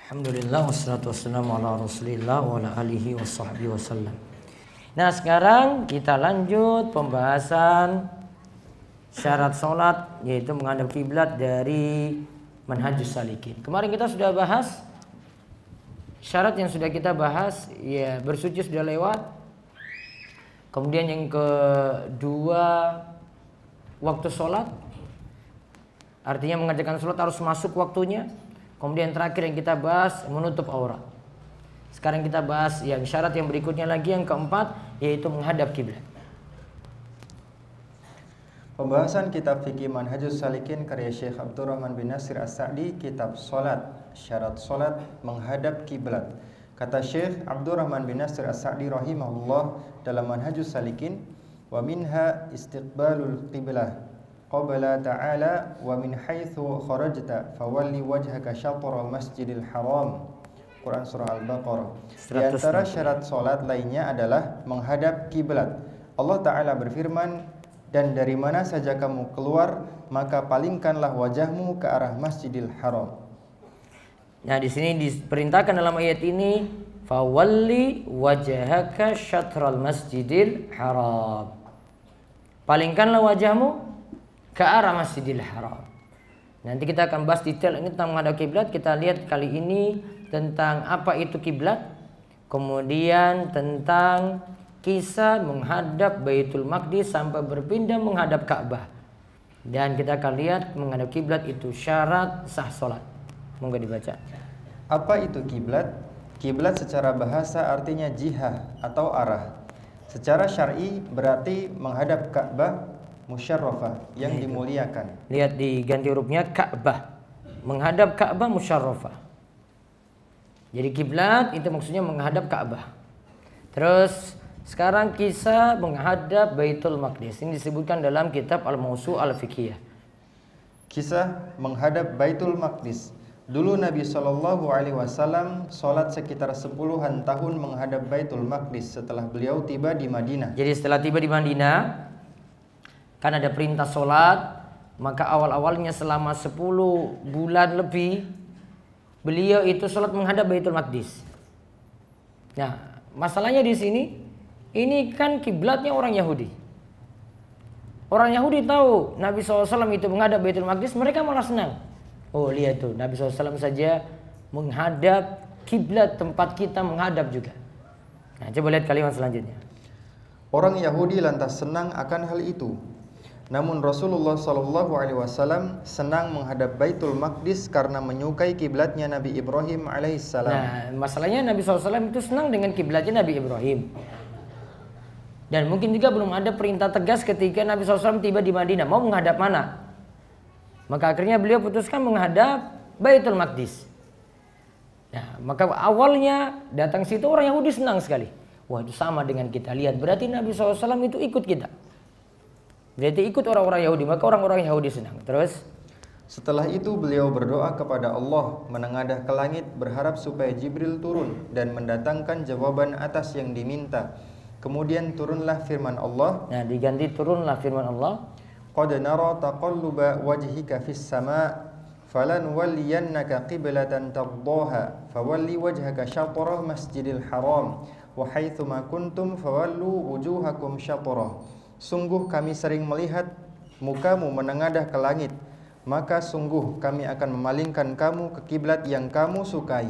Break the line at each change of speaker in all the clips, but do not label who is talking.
Alhamdulillah wassalatu wassalamu ala Rasulillah wa ala alihi washabbihi wasallam. Nah, sekarang kita lanjut pembahasan syarat salat, yaitu menghadap kiblat dari Manhajus Salikin. Kemarin kita sudah bahas syarat yang sudah kita bahas, ya bersuci sudah lewat. Kemudian yang kedua, waktu salat, artinya mengerjakan salat harus masuk waktunya. Kemudian terakhir yang kita bahas, menutup aurat. Sekarang kita bahas yang syarat yang berikutnya lagi, yang keempat, yaitu menghadap kiblat.
Pembahasan kitab fikih Manhajus Salikin karya Syekh Abdurrahman bin Nasir As-Sa'di, kitab salat, syarat salat menghadap kiblat. Kata Syekh Abdurrahman bin Nasir As-Sa'di rahimahullah dalam Manhajus Salikin, wa minha istiqbalul qiblah qabla ta'ala wa min haitsu kharajta fawalli wajhaka syatral masjidil haram. Quran surah Al-Baqarah. Di antara syarat salat lainnya adalah menghadap kiblat. Allah Ta'ala berfirman, dan dari mana saja kamu keluar, maka palingkanlah wajahmu ke arah Masjidil Haram.
Nah, di sini diperintahkan dalam ayat ini, fawalli wajhaka syatral masjidil haram. Palingkanlah wajahmu ke arah Masjidil Haram. Nanti kita akan bahas detail ini tentang menghadap kiblat. Kita lihat kali ini tentang apa itu kiblat, kemudian tentang kisah menghadap Baitul Maqdis sampai berpindah menghadap Ka'bah. Dan kita akan lihat menghadap kiblat itu syarat sah salat. Monggo dibaca.
Apa itu kiblat? Kiblat secara bahasa artinya jihah atau arah. Secara syar'i berarti menghadap Ka'bah musyarrafah, yang dimuliakan.
Lihat diganti hurufnya Ka'bah. Menghadap Ka'bah musyarrafah. Jadi kiblat itu maksudnya menghadap Ka'bah. Terus sekarang kisah menghadap Baitul Maqdis. Ini disebutkan dalam kitab Al-Mawsu' Al-Fiqhiyah.
Kisah menghadap Baitul Maqdis. Dulu Nabi SAW sholat sekitar 10-an tahun menghadap Baitul Maqdis setelah beliau tiba di Madinah.
Jadi setelah tiba di Madinah, kan ada perintah sholat, maka awal-awalnya selama 10 bulan lebih beliau itu sholat menghadap Baitul Maqdis. Nah, masalahnya di sini, ini kan kiblatnya orang Yahudi. Orang Yahudi tahu Nabi SAW itu menghadap Baitul Maqdis, mereka malah senang. Oh, lihat tuh, Nabi SAW saja menghadap kiblat tempat kita menghadap juga. Nah, coba lihat kalimat selanjutnya.
Orang Yahudi lantas senang akan hal itu. Namun Rasulullah SAW senang menghadap Baitul Maqdis karena menyukai kiblatnya Nabi Ibrahim alaihissalam.
Nah, masalahnya Nabi SAW itu senang dengan kiblatnya Nabi Ibrahim. Dan mungkin juga belum ada perintah tegas ketika Nabi SAW tiba di Madinah. Mau menghadap mana? Maka akhirnya beliau putuskan menghadap Baitul Maqdis. Nah, maka awalnya datang situ orang Yahudi senang sekali. Wah, itu sama dengan kita. Lihat, berarti Nabi SAW itu ikut kita. Berarti ikut orang-orang Yahudi, maka orang-orang Yahudi senang. Terus
setelah itu beliau berdoa kepada Allah, menengadah ke langit berharap supaya Jibril turun dan mendatangkan jawaban atas yang diminta. Kemudian turunlah firman Allah.
Nah, diganti turunlah firman Allah.
Qad nara taqalluba wajhika fis sama' falanwalliyannaka qiblatan tardaha fawalli wajhaka syatrah Masjidil Haram wa haitsuma kuntum fawallu wujuhakum syatrah. Sungguh kami sering melihat mukamu menengadah ke langit, maka sungguh kami akan memalingkan kamu ke kiblat yang kamu sukai.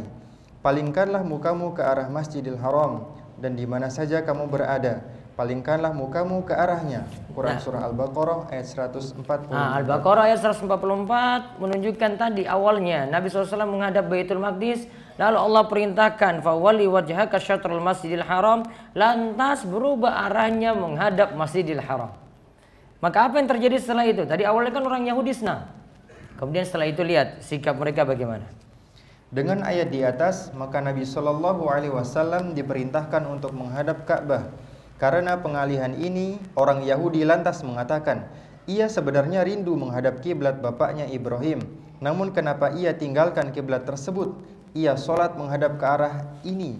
Palingkanlah mukamu ke arah Masjidil Haram, dan di mana saja kamu berada, palingkanlah mukamu ke arahnya. Quran surah Al-Baqarah ayat 144.
Nah, Al-Baqarah ayat 144 menunjukkan tadi awalnya Nabi SAW menghadap Baitul Maqdis. Lalu Allah perintahkan fawalli wajhaka syatrul Masjidil Haram, lantas berubah arahnya menghadap Masjidil Haram. Maka apa yang terjadi setelah itu? Tadi awalnya kan orang Yahudi senang. Kemudian setelah itu lihat sikap mereka bagaimana.
Dengan ayat di atas, maka Nabi SAW diperintahkan untuk menghadap Ka'bah. Karena pengalihan ini, orang Yahudi lantas mengatakan, ia sebenarnya rindu menghadap kiblat bapaknya Ibrahim. Namun kenapa ia tinggalkan kiblat tersebut? Ia sholat menghadap ke arah ini,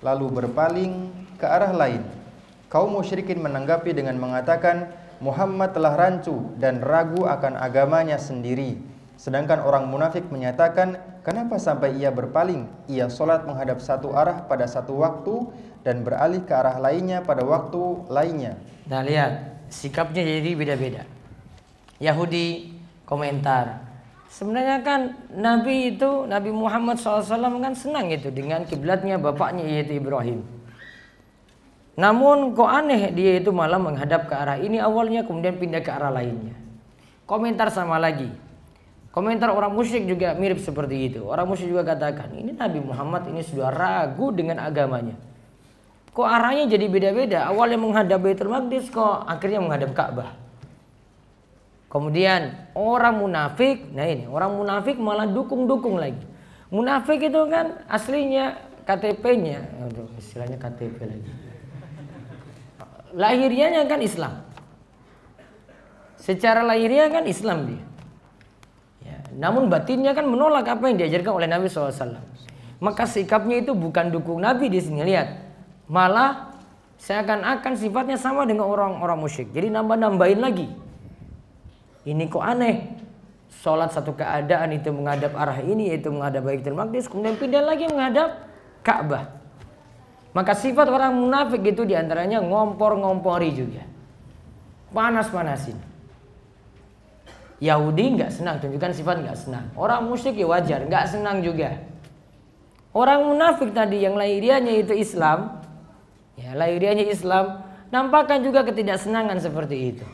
lalu berpaling ke arah lain. Kaum musyrikin menanggapi dengan mengatakan, Muhammad telah rancu dan ragu akan agamanya sendiri. Sedangkan orang munafik menyatakan, Kenapa sampai ia berpaling? Ia sholat menghadap satu arah pada satu waktu dan beralih ke arah lainnya pada waktu lainnya.
Nah lihat, sikapnya jadi beda-beda. Yahudi komentar, sebenarnya kan Nabi Muhammad SAW kan senang itu dengan kiblatnya bapaknya yaitu Ibrahim. Namun kok aneh dia itu malah menghadap ke arah ini awalnya kemudian pindah ke arah lainnya. Komentar sama lagi. Komentar orang musyrik juga mirip seperti itu. Orang musyrik juga katakan, ini Nabi Muhammad ini sudah ragu dengan agamanya. Kok arahnya jadi beda-beda? Awalnya menghadap Baitul Maqdis, kok akhirnya menghadap Ka'bah. Kemudian orang munafik, nah ini orang munafik malah dukung-dukung lagi. Munafik itu kan aslinya KTP-nya, istilahnya KTP lagi. Lahirianya kan Islam. Secara lahiriah kan Islam dia. Ya, namun batinnya kan menolak apa yang diajarkan oleh Nabi SAW. Maka sikapnya itu bukan dukung Nabi di sini, lihat. Malah seakan-akan sifatnya sama dengan orang-orang musyrik. Jadi nambah-nambahin lagi. Ini kok aneh. Sholat satu keadaan itu menghadap arah ini, yaitu menghadap Baitul Maqdis, kemudian pindah lagi menghadap Ka'bah. Maka sifat orang munafik itu diantaranya ngompor-ngompori juga. Panas-panasin. Yahudi nggak senang, tunjukkan sifat nggak senang. Orang musyrik ya wajar, nggak senang juga. Orang munafik tadi yang lahiriahnya itu Islam, ya lahiriahnya Islam, nampakkan juga ketidaksenangan seperti itu.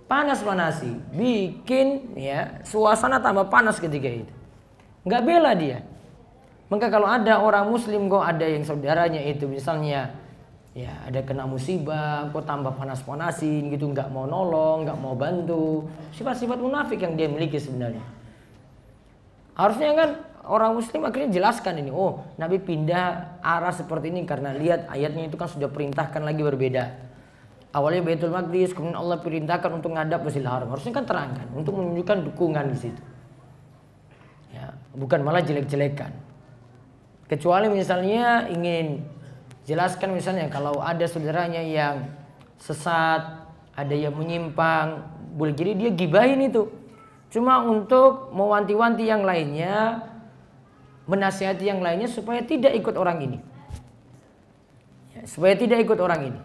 Panas-panasi, bikin ya suasana tambah panas ketika itu. Nggak bela dia. Maka kalau ada orang Muslim kok ada yang saudaranya itu misalnya ya ada kena musibah, kok tambah panas-panasin gitu, nggak mau nolong, nggak mau bantu. Sifat-sifat munafik yang dia miliki sebenarnya. Harusnya kan orang Muslim akhirnya jelaskan ini. Oh, Nabi pindah arah seperti ini karena lihat ayatnya itu kan sudah perintahkan lagi berbeda. Awalnya Baitul Maqdis, kemudian Allah perintahkan untuk ngadap Masjidil Haram. Harusnya kan terangkan untuk menunjukkan dukungan di situ. Ya, bukan malah jelek-jelekan. Kecuali misalnya ingin jelaskan misalnya kalau ada saudaranya yang sesat, ada yang menyimpang, boleh jadi dia gibahin itu. Cuma untuk mewanti-wanti yang lainnya, menasihati yang lainnya supaya tidak ikut orang ini. Ya, supaya tidak ikut orang ini.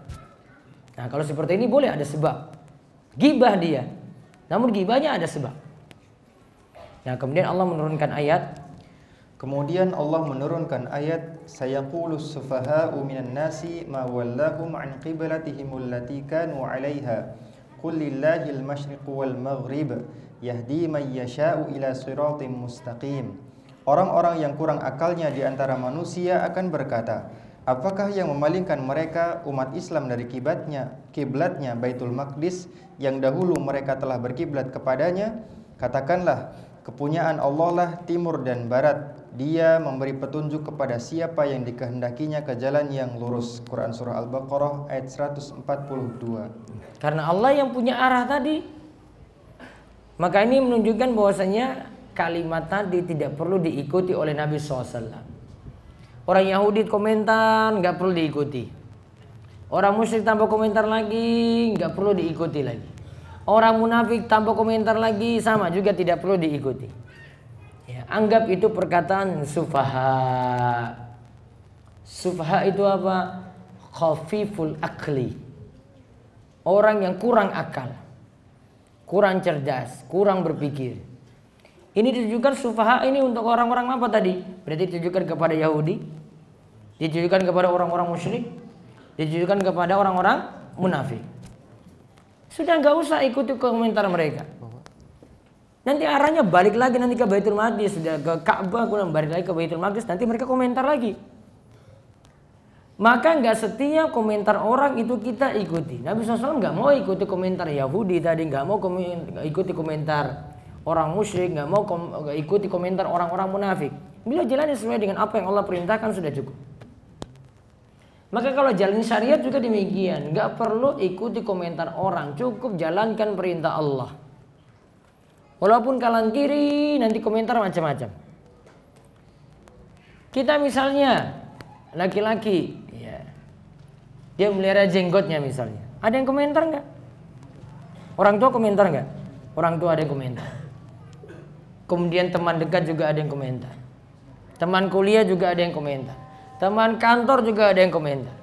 Nah kalau seperti ini boleh ada sebab. Gibah dia. Namun gibahnya ada sebab. Nah kemudian Allah menurunkan ayat.
Kemudian Allah menurunkan ayat sayaqulus sufaha'u minan nasi ma wallahum an qiblatihim allati kanu 'alaiha qul lillahil masyriqu wal maghrib yahdi man yasha'u ila siratim mustaqim. Orang-orang yang kurang akalnya di antara manusia akan berkata, apakah yang memalingkan mereka umat Islam dari kiblatnya Baitul Maqdis yang dahulu mereka telah berkiblat kepadanya? Katakanlah, kepunyaan Allah lah timur dan barat. Dia memberi petunjuk kepada siapa yang dikehendakinya ke jalan yang lurus. Quran Surah Al-Baqarah ayat 142.
Karena Allah yang punya arah tadi. Maka ini menunjukkan bahwasanya kalimat tadi tidak perlu diikuti oleh Nabi SAW. Orang Yahudi komentar nggak perlu diikuti. Orang musyrik tanpa komentar lagi nggak perlu diikuti lagi. Orang munafik tanpa komentar lagi sama juga tidak perlu diikuti. Ya, anggap itu perkataan sufaha. Sufaha itu apa? Khafiful akli. Orang yang kurang akal, kurang cerdas, kurang berpikir. Ini ditujukan sufaha ini untuk orang-orang apa tadi? Berarti ditujukan kepada Yahudi, ditujukan kepada orang-orang musyrik, ditujukan kepada orang-orang munafik. Sudah nggak usah ikuti komentar mereka. Nanti arahnya balik lagi nanti ke Baitul Maqdis, sudah ke Ka'bah, kemudian balik lagi ke Baitul Maqdis, nanti mereka komentar lagi. Maka nggak setiap komentar orang itu kita ikuti. Nabi SAW nggak mau ikuti komentar Yahudi tadi, nggak mau ikuti komentar orang musyrik, nggak mau ikuti komentar orang-orang munafik. Bila jalannya sesuai dengan apa yang Allah perintahkan sudah cukup. Maka kalau jalan syariat juga demikian, nggak perlu ikuti komentar orang, cukup jalankan perintah Allah. Walaupun kanan kiri nanti komentar macam-macam. Kita misalnya laki-laki, ya, dia melihara jenggotnya misalnya, ada yang komentar nggak? Orang tua komentar nggak? Orang tua ada yang komentar. Kemudian teman dekat juga ada yang komentar. Teman kuliah juga ada yang komentar. Teman kantor juga ada yang komentar.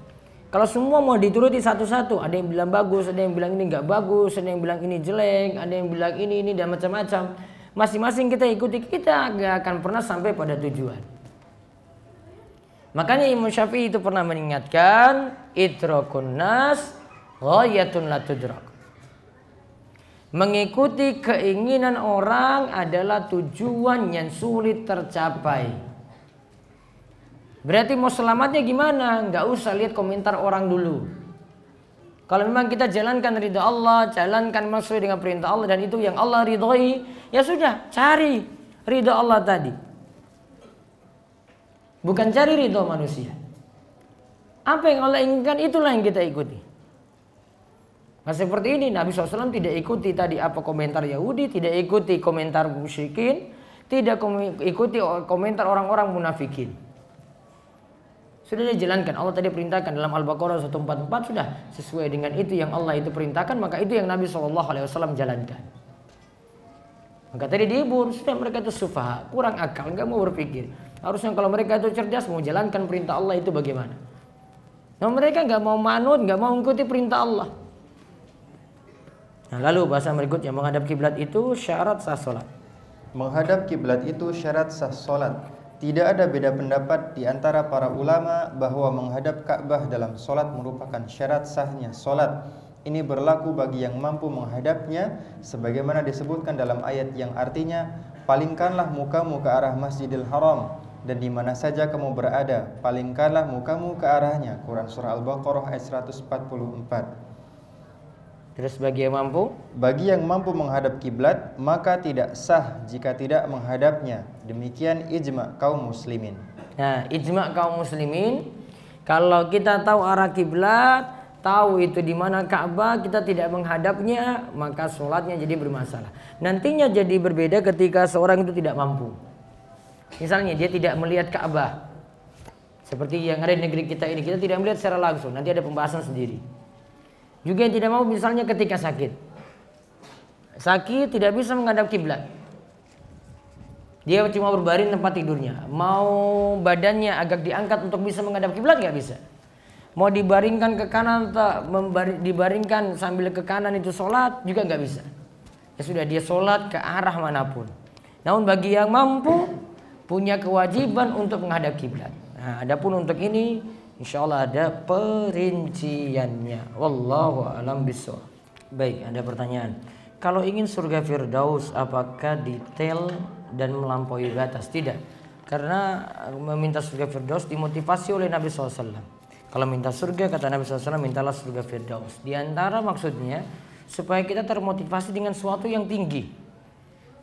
Kalau semua mau dituruti satu-satu, ada yang bilang bagus, ada yang bilang ini nggak bagus, ada yang bilang ini jelek, ada yang bilang ini dan macam-macam. Masing-masing kita ikuti, kita nggak akan pernah sampai pada tujuan. Makanya Imam Syafi'i itu pernah mengingatkan, idrakun nas ghayatun la tudrak. Mengikuti keinginan orang adalah tujuan yang sulit tercapai. Berarti mau selamatnya gimana? Nggak usah lihat komentar orang dulu. Kalau memang kita jalankan ridha Allah, jalankan sesuai dengan perintah Allah dan itu yang Allah ridhoi, ya sudah, cari ridha Allah tadi. Bukan cari ridha manusia. Apa yang Allah inginkan itulah yang kita ikuti. Nah seperti ini Nabi SAW tidak ikuti tadi apa komentar Yahudi, tidak ikuti komentar musyrikin, tidak ikuti komentar orang-orang munafikin. Sudah dijalankan, Allah tadi perintahkan dalam Al-Baqarah 144, sudah sesuai dengan itu yang Allah itu perintahkan, maka itu yang Nabi SAW jalankan. Maka tadi dihibur, sudah mereka itu sufaha, kurang akal, nggak mau berpikir. Harusnya kalau mereka itu cerdas, mau jalankan perintah Allah itu bagaimana? Nah mereka nggak mau manut, nggak mau mengikuti perintah Allah. Nah, lalu bahasa berikutnya, menghadap kiblat itu syarat sah salat.
Menghadap kiblat itu syarat sah salat. Tidak ada beda pendapat di antara para ulama bahwa menghadap Ka'bah dalam salat merupakan syarat sahnya salat. Ini berlaku bagi yang mampu menghadapnya sebagaimana disebutkan dalam ayat yang artinya, palingkanlah mukamu ke arah Masjidil Haram dan di mana saja kamu berada, palingkanlah mukamu ke arahnya. Quran surah Al-Baqarah ayat 144.
Terus bagi yang mampu?
Bagi yang mampu menghadap kiblat, maka tidak sah jika tidak menghadapnya. Demikian ijma' kaum muslimin.
Nah, ijma' kaum muslimin, kalau kita tahu arah kiblat, tahu itu di mana Ka'bah, kita tidak menghadapnya, maka sholatnya jadi bermasalah. Nantinya jadi berbeda ketika seorang itu tidak mampu. Misalnya dia tidak melihat Ka'bah, seperti yang ada di negeri kita ini, kita tidak melihat secara langsung, nanti ada pembahasan sendiri. Juga yang tidak mau misalnya ketika sakit tidak bisa menghadap kiblat, dia cuma berbaring tempat tidurnya, mau badannya agak diangkat untuk bisa menghadap kiblat nggak bisa. Mau dibaringkan ke kanan atau dibaringkan sambil ke kanan itu sholat juga nggak bisa. Ya sudah, dia sholat ke arah manapun. Namun bagi yang mampu punya kewajiban untuk menghadap kiblat. Nah, adapun untuk ini insyaallah ada perinciannya. Wallahu a'lam bishawab. Baik, ada pertanyaan. Kalau ingin surga Firdaus, apakah detail dan melampaui batas? Tidak. Karena meminta surga Firdaus dimotivasi oleh Nabi SAW. Kalau minta surga, kata Nabi SAW, mintalah surga Firdaus. Di antara maksudnya supaya kita termotivasi dengan sesuatu yang tinggi.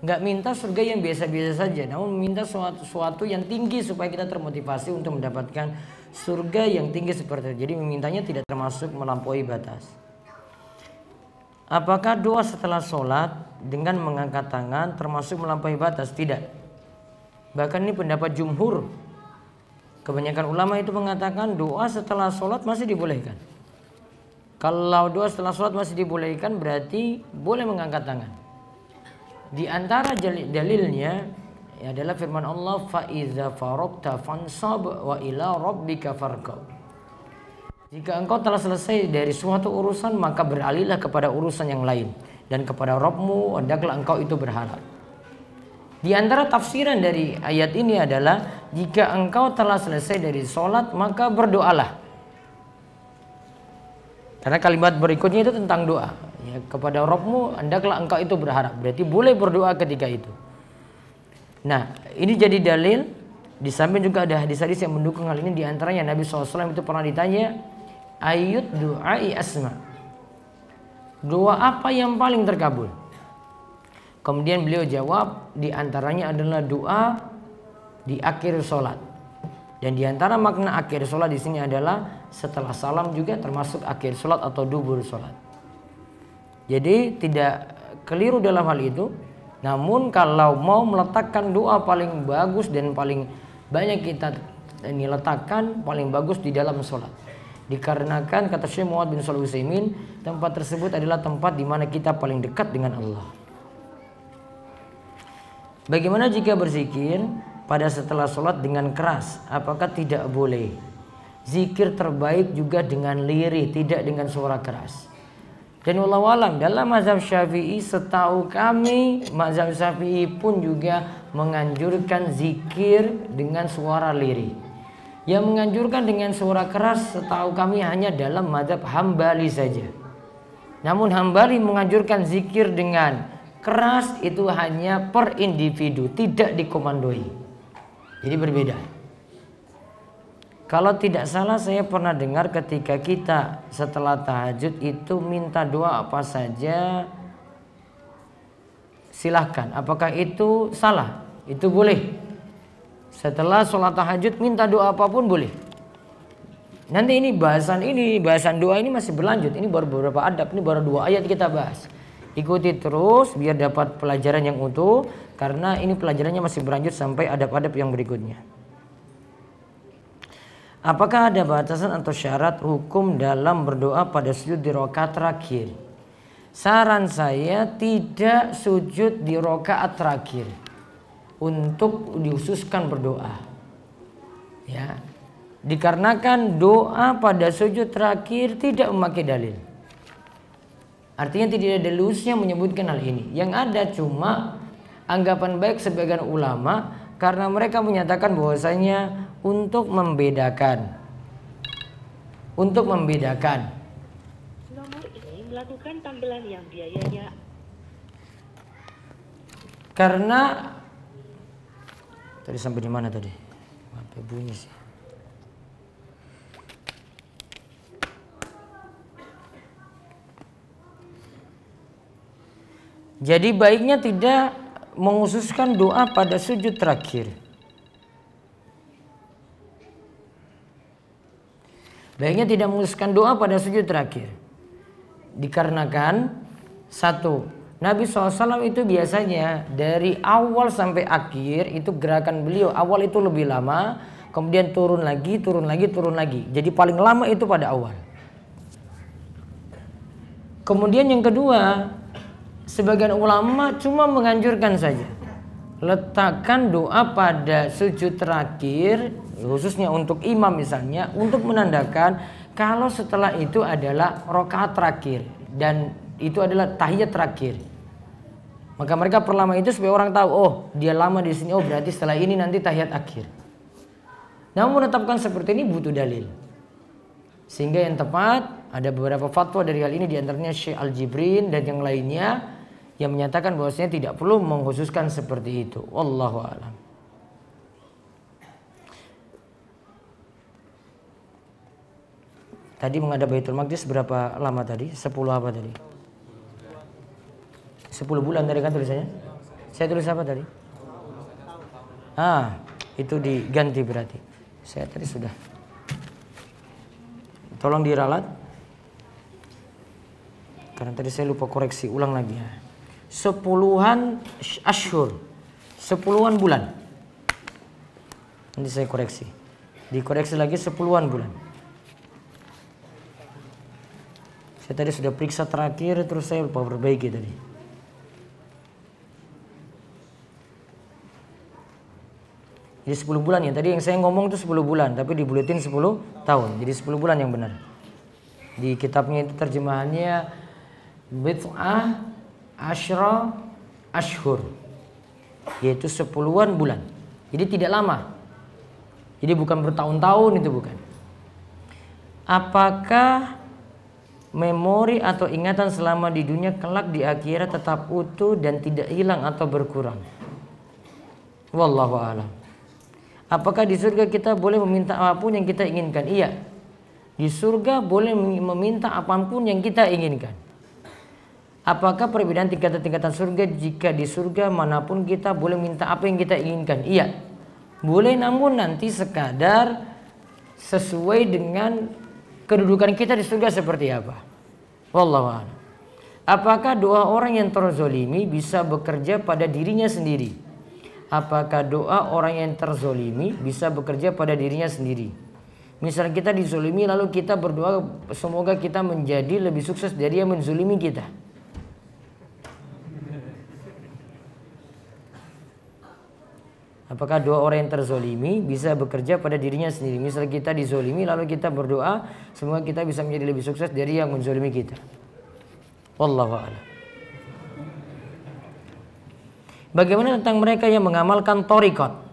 Nggak minta surga yang biasa-biasa saja, namun minta sesuatu yang tinggi supaya kita termotivasi untuk mendapatkan surga yang tinggi seperti itu. Jadi memintanya tidak termasuk melampaui batas. Apakah doa setelah sholat dengan mengangkat tangan termasuk melampaui batas? Tidak. Bahkan ini pendapat jumhur. Kebanyakan ulama itu mengatakan doa setelah sholat masih dibolehkan. Kalau doa setelah sholat masih dibolehkan berarti boleh mengangkat tangan. Di antara dalilnya adalah firman Allah, fa iza faragta fansab wa ila rabbika farghab. Jika engkau telah selesai dari suatu urusan, maka beralihlah kepada urusan yang lain dan kepada Rabbmu hendaklah engkau itu berharap. Di antara tafsiran dari ayat ini adalah jika engkau telah selesai dari sholat maka berdoalah. Karena kalimat berikutnya itu tentang doa. Ya, kepada Rabbmu hendaklah engkau itu berharap. Berarti boleh berdoa ketika itu. Nah, ini jadi dalil. Di samping juga ada hadis-hadis yang mendukung hal ini. Di antaranya Nabi SAW itu pernah ditanya, ayyud du'ai asma, doa apa yang paling terkabul? Kemudian beliau jawab, di antaranya adalah doa di akhir sholat. Dan di antara makna akhir sholat di sini adalah setelah salam juga termasuk akhir sholat atau dubur sholat. Jadi tidak keliru dalam hal itu. Namun kalau mau meletakkan doa paling bagus dan paling banyak kita ini letakkan paling bagus di dalam sholat. Dikarenakan kata Syekh Muhammad bin Shalih Al-Utsaimin, tempat tersebut adalah tempat di mana kita paling dekat dengan Allah. Bagaimana jika berzikir pada setelah sholat dengan keras, apakah tidak boleh? Zikir terbaik juga dengan lirih, tidak dengan suara keras. Dan wallahu alam, dalam mazhab Syafi'i, setahu kami mazhab Syafi'i pun juga menganjurkan zikir dengan suara lirih. Yang menganjurkan dengan suara keras setahu kami hanya dalam mazhab Hambali saja. Namun Hambali menganjurkan zikir dengan keras itu hanya per individu, tidak dikomandoi. Jadi berbeda. Kalau tidak salah saya pernah dengar ketika kita setelah tahajud itu minta doa apa saja, silahkan. Apakah itu salah? Itu boleh. Setelah sholat tahajud minta doa apapun boleh. Nanti ini bahasan doa ini masih berlanjut. Ini baru beberapa adab, ini baru 2 ayat kita bahas. Ikuti terus biar dapat pelajaran yang utuh, karena ini pelajarannya masih berlanjut sampai adab-adab yang berikutnya. Apakah ada batasan atau syarat hukum dalam berdoa pada sujud di rakaat terakhir? Saran saya tidak sujud di rakaat terakhir untuk dihususkan berdoa. Ya. Dikarenakan doa pada sujud terakhir tidak memakai dalil. Artinya tidak ada dalilnya menyebutkan hal ini. Yang ada cuma anggapan baik sebagian ulama karena mereka menyatakan bahwasanya untuk membedakan. Nomor ini melakukan panggilan yang biayanya. Karena tadi sampai di mana tadi? Apa bunyi sih? Jadi baiknya tidak menghususkan doa pada sujud terakhir. Baiknya tidak menghususkan doa pada sujud terakhir. Dikarenakan satu, Nabi SAW itu biasanya dari awal sampai akhir itu gerakan beliau awal itu lebih lama, kemudian turun lagi. Jadi paling lama itu pada awal. Kemudian yang kedua, sebagian ulama cuma menganjurkan saja letakkan doa pada sujud terakhir, khususnya untuk imam misalnya, untuk menandakan kalau setelah itu adalah rakaat terakhir dan itu adalah tahiyat terakhir. Maka mereka perlama itu supaya orang tahu, oh dia lama di sini, oh berarti setelah ini nanti tahiyat akhir. Namun menetapkan seperti ini butuh dalil. Sehingga yang tepat ada beberapa fatwa dari hal ini, diantaranya Syekh Al-Jibrin dan yang lainnya yang menyatakan bahwasanya tidak perlu mengkhususkan seperti itu. Wallahu a'lam. Tadi menghadap Baitul Maqdis berapa lama tadi? 10 apa tadi? 10 bulan tadi kan tulisannya? Saya tulis apa tadi? Itu diganti berarti. Saya tadi sudah. Tolong diralat. Karena tadi saya lupa koreksi ulang lagi ya. 10-an ashur, 10-an bulan. Nanti saya koreksi. Dikoreksi lagi 10-an bulan. Saya tadi sudah periksa terakhir, terus saya lupa perbaiki tadi. Jadi 10 bulan ya. Tadi yang saya ngomong itu 10 bulan, tapi dibuletin 10 tahun. Jadi 10 bulan yang benar. Di kitabnya itu terjemahannya bid'ah asyra ashur, yaitu 10-an bulan. Jadi tidak lama. Jadi bukan bertahun-tahun, itu bukan. Apakah memori atau ingatan selama di dunia kelak di akhirat tetap utuh dan tidak hilang atau berkurang? Wallahu a'lam. Apakah di surga kita boleh meminta apapun yang kita inginkan? Iya. Di surga boleh meminta apapun yang kita inginkan. Apakah perbedaan tingkatan-tingkatan surga jika di surga manapun kita boleh minta apa yang kita inginkan? Iya. Boleh, namun nanti sekadar sesuai dengan kedudukan kita di surga seperti apa. Wallahu a'lam. Apakah doa orang yang terzolimi bisa bekerja pada dirinya sendiri? Apakah doa orang yang terzolimi bisa bekerja pada dirinya sendiri? Misal kita dizolimi lalu kita berdoa semoga kita menjadi lebih sukses dari yang menzolimi kita. Apakah dua orang yang terzolimi bisa bekerja pada dirinya sendiri? Misal kita dizolimi lalu kita berdoa semoga kita bisa menjadi lebih sukses dari yang menzolimi kita. Wallahu a'lam. Bagaimana tentang mereka yang mengamalkan thariqat?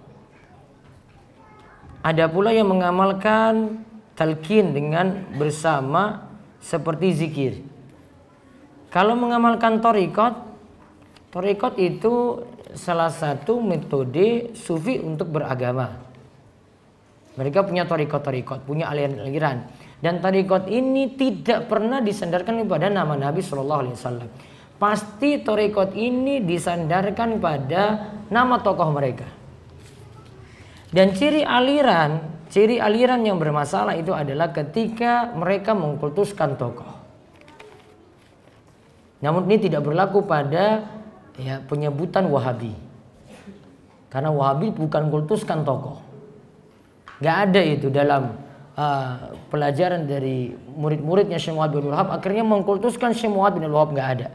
Ada pula yang mengamalkan talqin dengan bersama seperti zikir. Kalau mengamalkan thariqat itu salah satu metode sufi untuk beragama. Mereka punya thariqat, punya aliran-aliran. Dan thariqat ini tidak pernah disandarkan kepada nama Nabi SAW. Pasti thariqat ini disandarkan pada nama tokoh mereka. Dan ciri aliran yang bermasalah itu adalah ketika mereka mengkultuskan tokoh. Namun ini tidak berlaku pada penyebutan Wahabi. Karena Wahabi bukan kultuskan tokoh. Gak ada itu dalam pelajaran dari murid-muridnya Syekh Muhammad bin Wahab. Akhirnya mengkultuskan Syekh Muhammad bin Wahab, gak ada.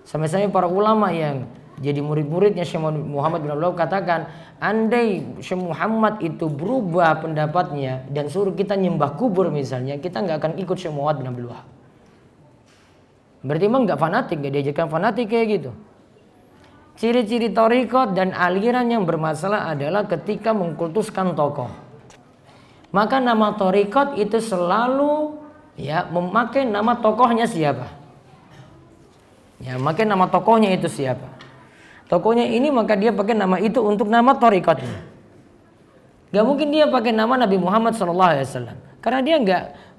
Sampai-sampai para ulama yang jadi murid-muridnya Syekh Muhammad bin Wahab katakan, andai Syekh Muhammad itu berubah pendapatnya dan suruh kita nyembah kubur misalnya, kita gak akan ikut Syekh Muhammad bin Wahab. Berarti emang gak fanatik, gak diajarkan fanatik kayak gitu. Ciri-ciri thariqat dan aliran yang bermasalah adalah ketika mengkultuskan tokoh. Maka nama thariqat itu selalu memakai nama tokohnya siapa. Memakai nama tokohnya itu siapa. Tokohnya ini maka dia pakai nama itu untuk nama thariqatnya. Gak mungkin dia pakai nama Nabi Muhammad SAW. Karena dia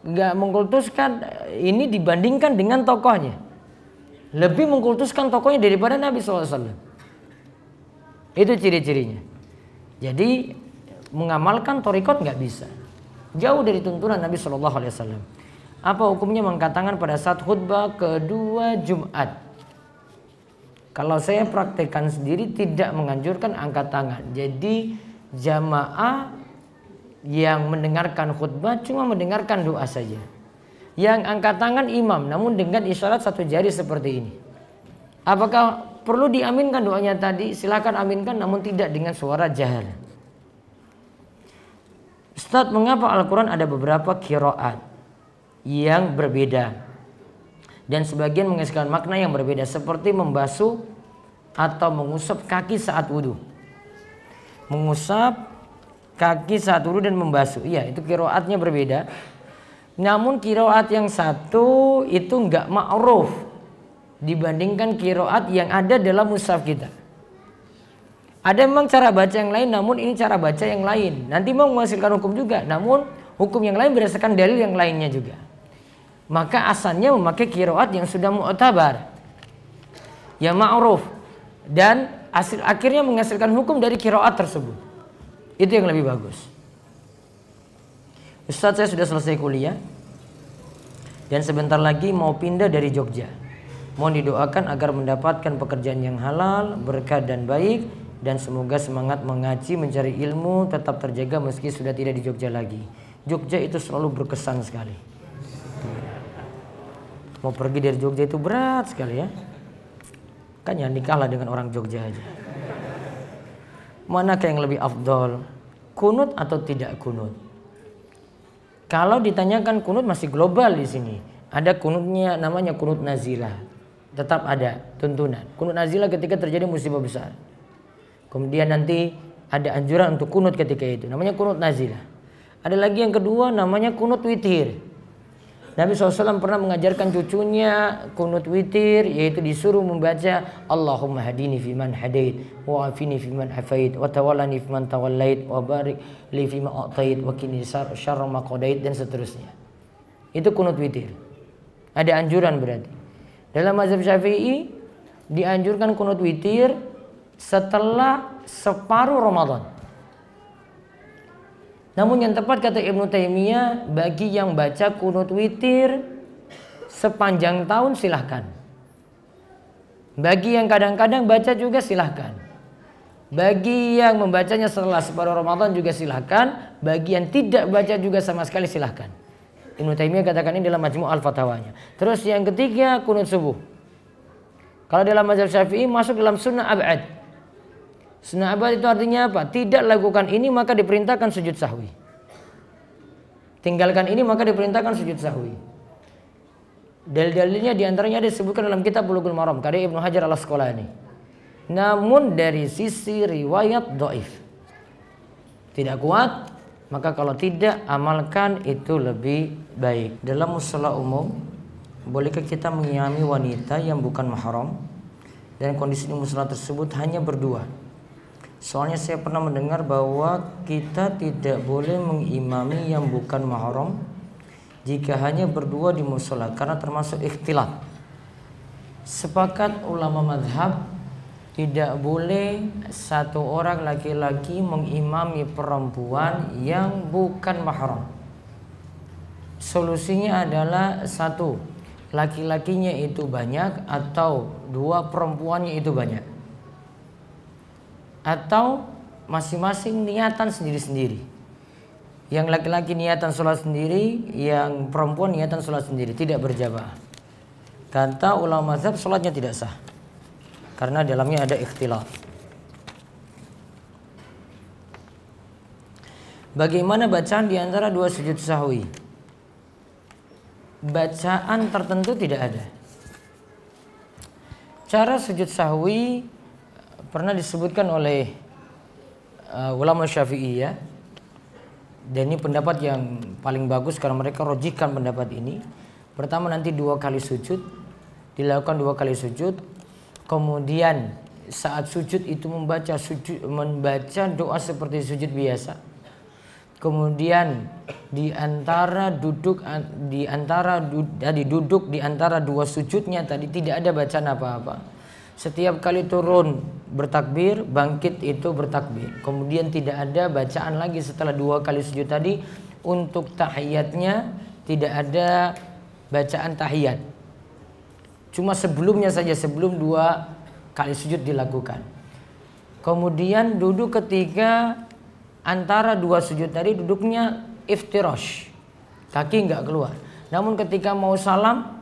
gak mengkultuskan ini dibandingkan dengan tokohnya. Lebih mengkultuskan tokohnya daripada Nabi SAW. Itu ciri-cirinya. Jadi mengamalkan thariqat gak bisa. Jauh dari tuntunan Nabi SAW. Apa hukumnya mengangkat tangan pada saat khutbah kedua Jumat? Kalau saya praktekkan sendiri tidak menganjurkan angkat tangan. Jadi jamaah yang mendengarkan khutbah cuma mendengarkan doa saja. Yang angkat tangan imam namun dengan isyarat satu jari seperti ini. Apakah perlu diaminkan doanya tadi? Silakan aminkan namun tidak dengan suara jahar. Ustaz, mengapa Al-Quran ada beberapa qiraat yang berbeda dan sebagian menghasilkan makna yang berbeda seperti membasuh atau mengusap kaki saat wudhu? Mengusap kaki saat wudhu dan membasuh, iya itu qiraatnya berbeda. Namun qiraat yang satu itu enggak ma'ruf dibandingkan qiraat yang ada dalam mushaf kita. Ada memang cara baca yang lain, namun ini cara baca yang lain. Nanti mau menghasilkan hukum juga, namun hukum yang lain berdasarkan dalil yang lainnya juga. Maka asalnya memakai qiraat yang sudah mu'tabar, yang ma'ruf, dan akhirnya menghasilkan hukum dari qiraat tersebut. Itu yang lebih bagus. Ustaz, saya sudah selesai kuliah dan sebentar lagi mau pindah dari Jogja. Mohon didoakan agar mendapatkan pekerjaan yang halal, berkah dan baik, dan semoga semangat mengaji, mencari ilmu tetap terjaga meski sudah tidak di Jogja lagi. Jogja itu selalu berkesan sekali. Mau pergi dari Jogja itu berat sekali ya. Kan ya nikahlah dengan orang Jogja aja. Manakah yang lebih afdol? Kunut atau tidak kunut? Kalau ditanyakan kunut masih global di sini. Ada kunutnya namanya kunut nazilah. Tetap ada tuntunan. Kunut nazilah ketika terjadi musibah besar. Kemudian nanti ada anjuran untuk kunut ketika itu. Namanya kunut nazilah. Ada lagi yang kedua namanya kunut witir. Nabi SAW pernah mengajarkan cucunya kunut witir, yaitu disuruh membaca Allahumma hadini fiman hadait, wa afini fiman afait, wa tawallani fiman tawallait, wa barik li fima a'tait, wa qini syarra ma qadait, dan seterusnya. Itu kunut witir. Ada anjuran berarti. Dalam mazhab Syafi'i dianjurkan kunut witir setelah separuh Ramadan. Namun yang tepat kata Ibnu Taimiyah, bagi yang baca kunut witir sepanjang tahun silahkan. Bagi yang kadang-kadang baca juga silahkan. Bagi yang membacanya setelah separuh Ramadan juga silahkan. Bagi yang tidak baca juga sama sekali silahkan. Ibnu Taimiyah katakan ini dalam Majmu' al-Fatawanya. Terus yang ketiga kunut subuh. Kalau dalam mazhab Syafi'i masuk dalam sunnah ab'ad. Sunnah abad itu artinya apa? Tidak lakukan ini maka diperintahkan sujud sahwi. Tinggalkan ini maka diperintahkan sujud sahwi. Dalil-dalilnya diantaranya disebutkan dalam kitab Bulughul Maram karya Ibnu Hajar Al-Asqalani. Namun dari sisi riwayat dhaif. Tidak kuat, maka kalau tidak amalkan itu lebih baik. Dalam mushola umum, bolehkah kita mengimami wanita yang bukan mahram dan kondisi di mushola tersebut hanya berdua? Soalnya saya pernah mendengar bahwa kita tidak boleh mengimami yang bukan mahram jika hanya berdua di mushola karena termasuk ikhtilat. Sepakat ulama madhab tidak boleh satu orang laki-laki mengimami perempuan yang bukan mahram. Solusinya adalah satu, laki-lakinya itu banyak atau dua, perempuannya itu banyak. Atau masing-masing niatan sendiri-sendiri. Yang laki-laki niatan sholat sendiri, yang perempuan niatan sholat sendiri, tidak berjamaah. Kata ulama mazhab sholatnya tidak sah karena dalamnya ada ikhtilaf. Bagaimana bacaan di antara dua sujud sahwi? Bacaan tertentu tidak ada. Cara sujud sahwi pernah disebutkan oleh ulama Syafi'iyah, dan ini pendapat yang paling bagus karena mereka rojihkan pendapat ini. Pertama nanti 2 kali sujud, dilakukan 2 kali sujud, kemudian saat sujud itu membaca doa seperti sujud biasa. Kemudian duduk di antara dua sujudnya tadi tidak ada bacaan apa-apa. Setiap kali turun bertakbir, bangkit itu bertakbir. Kemudian tidak ada bacaan lagi setelah 2 kali sujud tadi. Untuk tahiyatnya tidak ada bacaan tahiyat. Cuma sebelumnya saja, sebelum 2 kali sujud dilakukan. Kemudian duduk ketika antara 2 sujud tadi duduknya iftirash. Kaki enggak keluar. Namun ketika mau salam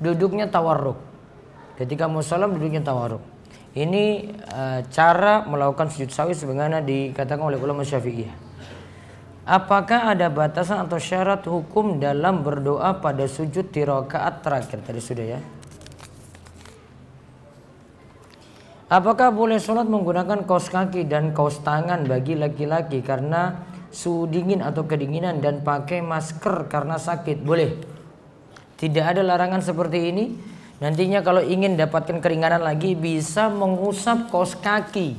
duduknya tawarruk. Ketika mau salam duduknya tawarruk. Ini cara melakukan sujud sahwi sebagaimana dikatakan oleh ulama Syafi'iyah. Apakah ada batasan atau syarat hukum dalam berdoa pada sujud di rakaat terakhir? Tadi sudah ya. Apakah boleh sholat menggunakan kaos kaki dan kaos tangan bagi laki-laki karena suhu dingin atau kedinginan dan pakai masker karena sakit? Boleh. Tidak ada larangan seperti ini. Nantinya kalau ingin dapatkan keringanan lagi bisa mengusap kaos kaki.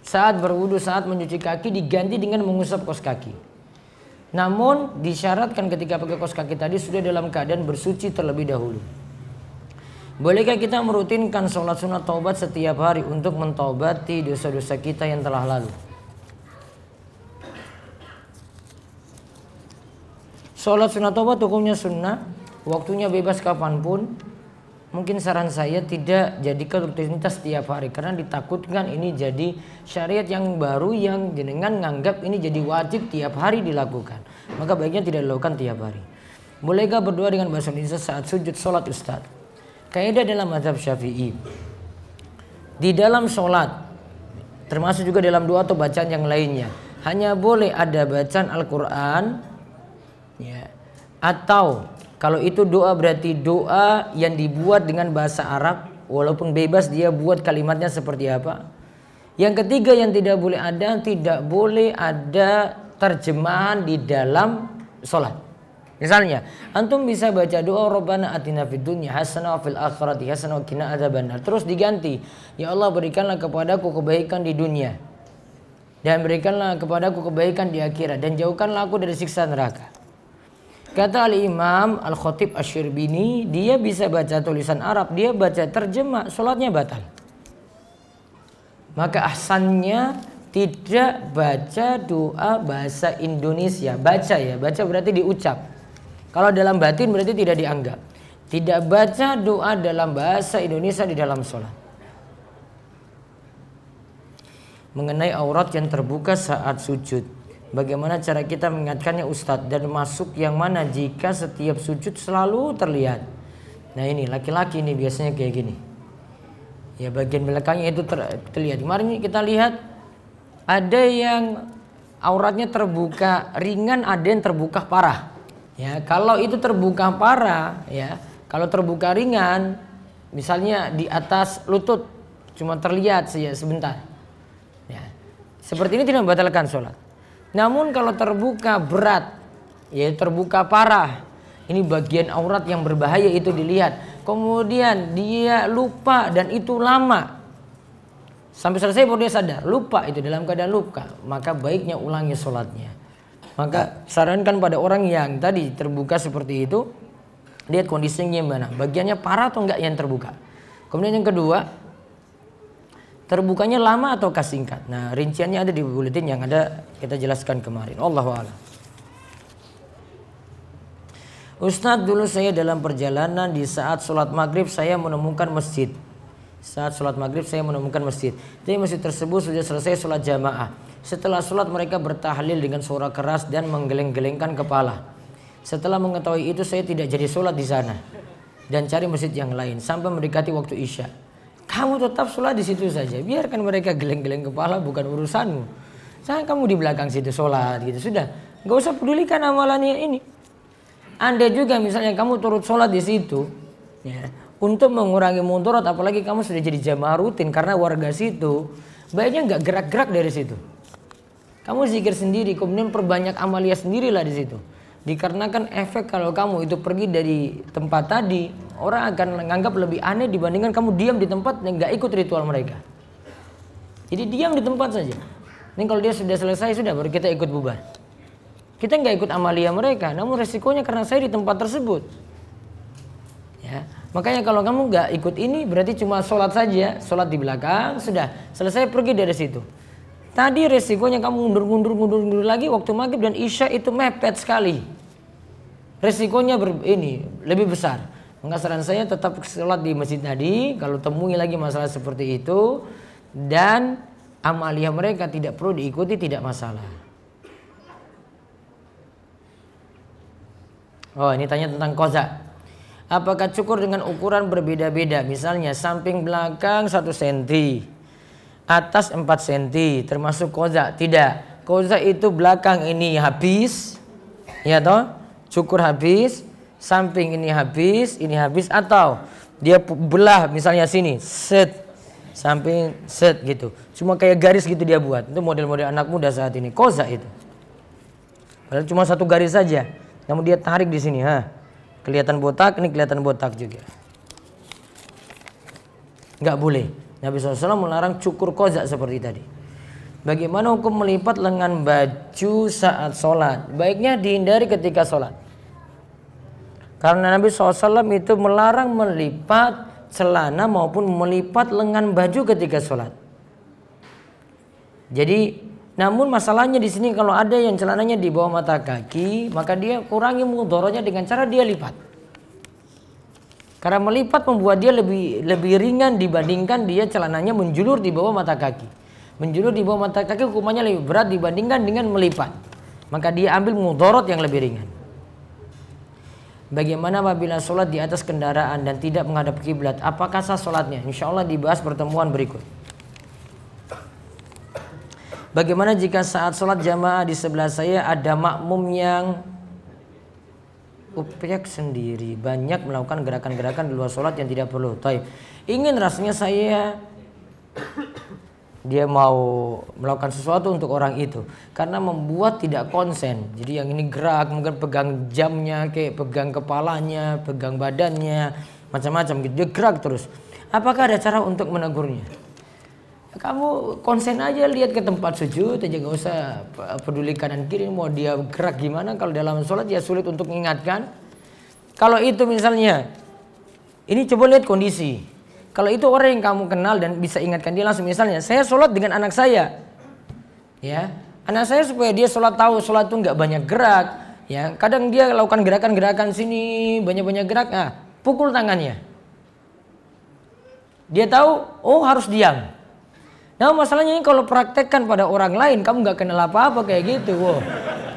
Saat berwudu, saat mencuci kaki diganti dengan mengusap kaos kaki. Namun disyaratkan ketika pakai kaos kaki tadi sudah dalam keadaan bersuci terlebih dahulu. Bolehkah kita merutinkan sholat sunat taubat setiap hari untuk mentaubati dosa-dosa kita yang telah lalu? Sholat sunat taubat hukumnya sunnah, waktunya bebas kapanpun. Mungkin saran saya tidak jadikan rutinitas setiap hari karena ditakutkan ini jadi syariat yang baru yang jenengan nganggap ini jadi wajib tiap hari dilakukan. Maka baiknya tidak dilakukan tiap hari. Bolehkah berdoa dengan bahasa Indonesia saat sujud sholat Ustaz? Kaidah dalam mazhab Syafi'i, di dalam sholat termasuk juga dalam doa atau bacaan yang lainnya hanya boleh ada bacaan Al-Quran ya, atau kalau itu doa berarti doa yang dibuat dengan bahasa Arab, walaupun bebas dia buat kalimatnya seperti apa. Yang ketiga yang tidak boleh ada terjemahan di dalam sholat. Misalnya, antum bisa baca doa Rabbana atina fid dunya hasanah wa fil akhirati hasanah wa qina adzabannar. Terus diganti, ya Allah berikanlah kepadaku kebaikan di dunia dan berikanlah kepadaku kebaikan di akhirat dan jauhkanlah aku dari siksa neraka. Kata Al-Imam Al-Khatib Asy-Syirbini, dia bisa baca tulisan Arab, dia baca terjemah, sholatnya batal. Maka ahsannya tidak baca doa bahasa Indonesia. Baca berarti diucap. Kalau dalam batin berarti tidak dianggap. Tidak baca doa dalam bahasa Indonesia di dalam sholat. Mengenai aurat yang terbuka saat sujud, bagaimana cara kita mengingatkannya Ustadz, dan masuk yang mana jika setiap sujud selalu terlihat? Nah ini laki-laki ini biasanya kayak gini. Ya, bagian belakangnya itu terlihat. Kemarin kita lihat ada yang auratnya terbuka ringan, ada yang terbuka parah. Ya, kalau itu terbuka parah, ya, kalau terbuka ringan, misalnya di atas lutut, cuma terlihat saja sebentar. Ya, seperti ini tidak membatalkan sholat. Namun kalau terbuka berat, ya terbuka parah, ini bagian aurat yang berbahaya itu dilihat. Kemudian dia lupa dan itu lama. Sampai selesai baru dia sadar, lupa itu dalam keadaan luka. Maka baiknya ulangi sholatnya. Maka sarankan pada orang yang tadi terbuka seperti itu, lihat kondisinya gimana. Bagiannya parah atau enggak yang terbuka. Kemudian yang kedua, terbukanya lama atau singkat. Nah, rinciannya ada di buletin yang ada kita jelaskan kemarin. Allahu a'lam. Ustadz, dulu saya dalam perjalanan di saat sholat maghrib saya menemukan masjid. Saat sholat maghrib saya menemukan masjid. Jadi masjid tersebut sudah selesai sholat jamaah. Setelah sholat mereka bertahlil dengan suara keras dan menggeleng-gelengkan kepala. Setelah mengetahui itu saya tidak jadi sholat di sana dan cari masjid yang lain sampai mendekati waktu isya. Kamu tetap sholat di situ saja. Biarkan mereka geleng-geleng kepala, bukan urusanmu. Jangan kamu di belakang situ sholat gitu. Sudah, nggak usah pedulikan amalannya ini. Anda juga misalnya kamu turut sholat di situ, ya, untuk mengurangi mudarat, apalagi kamu sudah jadi jamaah rutin karena warga situ, baiknya nggak gerak-gerak dari situ. Kamu zikir sendiri, kemudian perbanyak amalia sendirilah di situ. Dikarenakan efek kalau kamu itu pergi dari tempat tadi, orang akan menganggap lebih aneh dibandingkan kamu diam di tempat dan nggak ikut ritual mereka. Jadi diam di tempat saja. Ini kalau dia sudah selesai sudah baru kita ikut bubar. Kita nggak ikut amalia mereka, namun resikonya karena saya di tempat tersebut. Ya, makanya kalau kamu nggak ikut ini berarti cuma sholat saja, sholat di belakang, sudah selesai pergi dari situ. Tadi resikonya kamu mundur lagi waktu maghrib dan isya itu mepet sekali. Resikonya lebih besar. Maka saran saya tetap sholat di masjid tadi. Kalau temui lagi masalah seperti itu dan amalia mereka tidak perlu diikuti, tidak masalah. Oh, ini tanya tentang koza. Apakah cukur dengan ukuran berbeda-beda? Misalnya samping belakang 1 cm, atas 4 cm, termasuk koza? Tidak. Koza itu belakang ini habis, ya toh? Cukur habis, samping ini habis, atau dia belah misalnya sini, set, samping set gitu. Cuma kayak garis gitu dia buat. Itu model-model anak muda saat ini. Koza itu. Padahal cuma 1 garis saja. Namun dia tarik di sini, kelihatan botak, ini kelihatan botak juga. Nggak boleh. Nabi SAW melarang cukur koza seperti tadi. Bagaimana hukum melipat lengan baju saat sholat? Baiknya dihindari ketika sholat. Karena Nabi SAW itu melarang melipat celana maupun melipat lengan baju ketika sholat. Jadi namun masalahnya di sini kalau ada yang celananya di bawah mata kaki, maka dia kurangi mudorotnya dengan cara dia lipat. Karena melipat membuat dia lebih ringan dibandingkan dia celananya menjulur di bawah mata kaki. Menjulur di bawah mata kaki hukumannya lebih berat dibandingkan dengan melipat. Maka dia ambil mudorot yang lebih ringan. Bagaimana apabila sholat di atas kendaraan dan tidak menghadap kiblat? Apakah sah sholatnya? Insya Allah dibahas pertemuan berikut. Bagaimana jika saat sholat jamaah di sebelah saya ada makmum yang upek sendiri, banyak melakukan gerakan-gerakan di luar sholat yang tidak perlu. Taib. Ingin rasanya dia mau melakukan sesuatu untuk orang itu karena membuat tidak konsen. Jadi yang ini gerak, mungkin pegang jamnya, kayak pegang kepalanya, pegang badannya, macam-macam gitu. Dia gerak terus. Apakah ada cara untuk menegurnya? Kamu konsen aja, lihat ke tempat sujud aja, gak usah peduli kanan kiri mau dia gerak gimana. Kalau dalam sholat ya sulit untuk mengingatkan. Kalau itu misalnya, ini coba lihat kondisi. Kalau itu orang yang kamu kenal dan bisa ingatkan dia langsung, misalnya saya sholat dengan anak saya, ya anak saya supaya dia sholat tahu sholat itu nggak banyak gerak, ya kadang dia lakukan gerakan-gerakan sini banyak-banyak gerak, pukul tangannya. Dia tahu, oh harus diam. Nah masalahnya ini kalau praktekkan pada orang lain, kamu nggak kenal apa-apa kayak gitu. Wow,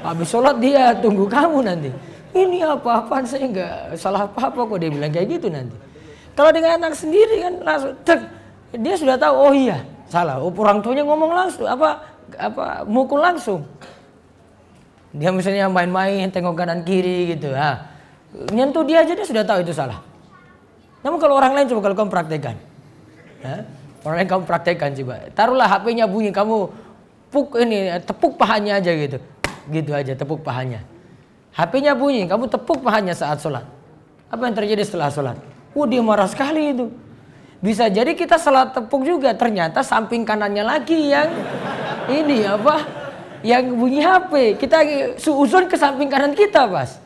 habis sholat dia tunggu kamu nanti. Ini apa-apaan, saya nggak salah apa-apa kok, dia bilang kayak gitu nanti. Kalau dengan anak sendiri kan langsung tek, Dia sudah tahu, oh iya, salah. Orang tuanya ngomong langsung, mukul langsung. Dia misalnya main-main, tengok kanan kiri gitu. Nyentuh dia aja dia sudah tahu itu salah. Namun kalau orang lain coba kalau kamu praktekkan. Orang lain kamu praktekkan coba. Taruhlah HP-nya bunyi, kamu tepuk pahanya aja gitu. Gitu aja, tepuk pahanya. HP-nya bunyi, kamu tepuk pahanya saat sholat. Apa yang terjadi setelah sholat? Dia marah sekali itu. Bisa jadi kita salah tepuk juga, ternyata samping kanannya lagi yang yang bunyi HP. Kita suuzon ke samping kanan kita, Mas.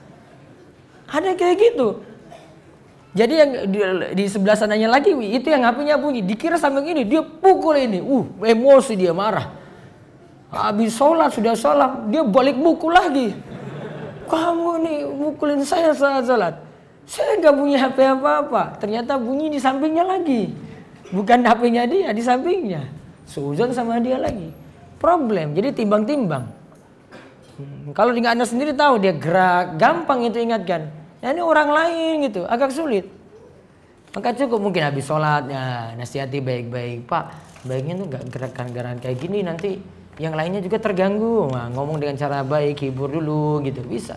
Ada kayak gitu. Jadi yang di sebelah sananya lagi itu yang HP-nya bunyi, dikira samping ini, dia pukul ini. Emosi, dia marah. Habis sholat, sudah sholat, dia balik mukul lagi. Kamu ini mukulin saya saat sholat. Saya nggak punya HP apa-apa. Ternyata bunyi di sampingnya lagi. Bukan HP-nya dia, di sampingnya. Suuzon sama dia lagi. Problem, jadi timbang-timbang. Kalau dengan Anda sendiri tahu dia gerak, gampang itu ingatkan. Ini orang lain gitu, agak sulit. Maka cukup mungkin habis sholat, nasihati baik-baik. Pak, baiknya tuh nggak gerakan-gerakan kayak gini, nanti yang lainnya juga terganggu. Ngomong dengan cara baik, hibur dulu gitu, bisa.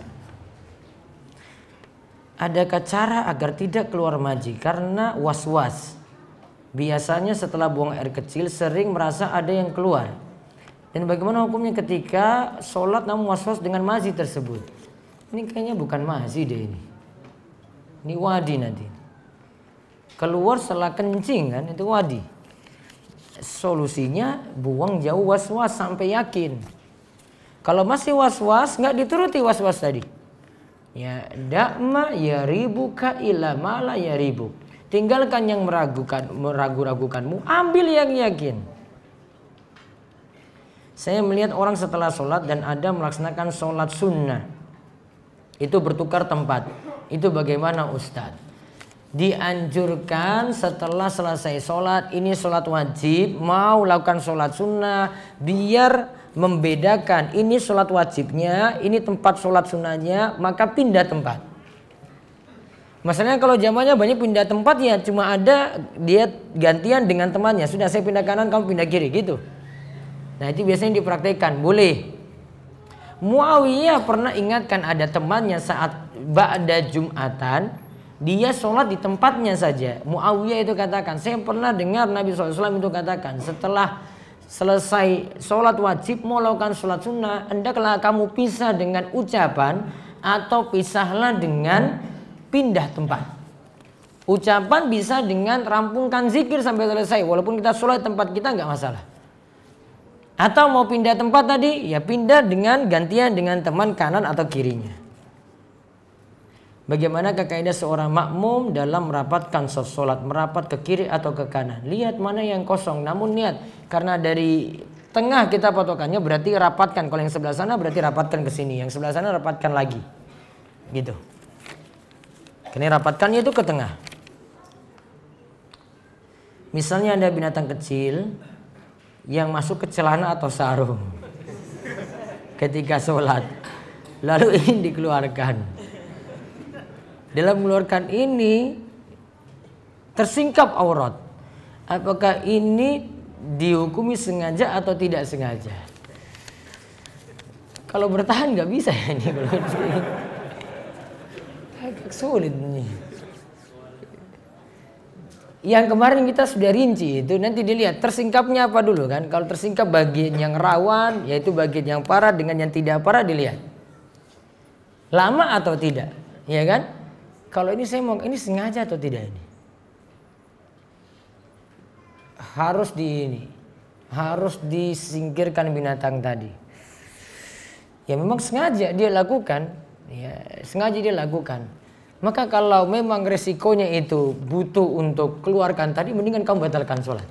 Adakah cara agar tidak keluar maji karena was-was? Biasanya setelah buang air kecil sering merasa ada yang keluar. Dan bagaimana hukumnya ketika sholat namun was-was dengan mazi tersebut? Ini kayaknya bukan mazi deh ini. Ini wadi nanti. Keluar setelah kencing kan, itu wadi. Solusinya buang jauh was-was sampai yakin. Kalau masih was-was nggak dituruti was-was tadi. Ya dakma ya ribuka ila mala ya ribu. Tinggalkan yang meragu-ragukanmu, ambil yang yakin. Saya melihat orang setelah sholat dan ada melaksanakan sholat sunnah, itu bertukar tempat. Itu bagaimana Ustadz? Dianjurkan setelah selesai sholat, ini sholat wajib, mau lakukan sholat sunnah, biar membedakan ini sholat wajibnya, ini tempat sholat sunnahnya, maka pindah tempat. Masalahnya kalau zamannya banyak pindah tempat, ya cuma ada dia gantian dengan temannya. Sudah, saya pindah kanan, kamu pindah kiri gitu. Nah itu biasanya dipraktekkan, boleh. Muawiyah pernah ingatkan ada temannya saat ba'da Jum'atan, dia sholat di tempatnya saja. Muawiyah itu katakan, saya pernah dengar Nabi SAW itu katakan, setelah selesai sholat wajib mau lakukan sholat sunnah, hendaklah kamu pisah dengan ucapan atau pisahlah dengan pindah tempat. Ucapan bisa dengan rampungkan zikir sampai selesai, walaupun kita sholat tempat kita nggak masalah. Atau mau pindah tempat tadi, ya pindah dengan gantian dengan teman kanan atau kirinya. Bagaimana kaidah seorang makmum dalam merapatkan sholat, merapat ke kiri atau ke kanan? Lihat mana yang kosong, namun niat. Karena dari tengah kita patokannya, berarti rapatkan. Kalau yang sebelah sana berarti rapatkan ke sini, yang sebelah sana rapatkan lagi. Gitu. Ini rapatkannya itu ke tengah. Misalnya ada binatang kecil yang masuk ke celana atau sarung ketika sholat, lalu ini dikeluarkan. Dalam mengeluarkan ini tersingkap aurat. Apakah ini dihukumi sengaja atau tidak sengaja? Kalau bertahan nggak bisa ya ini. Agak sulit nih. Yang kemarin kita sudah rinci itu, nanti dilihat tersingkapnya apa dulu kan. Kalau tersingkap bagian yang rawan, yaitu bagian yang parah dengan yang tidak parah, dilihat lama atau tidak, ya kan? Kalau ini saya mau, ini sengaja atau tidak ini? Harus disingkirkan binatang tadi. Ya memang sengaja dia lakukan, ya sengaja dia lakukan. Maka kalau memang resikonya itu butuh untuk keluarkan tadi, mendingan kamu batalkan sholat.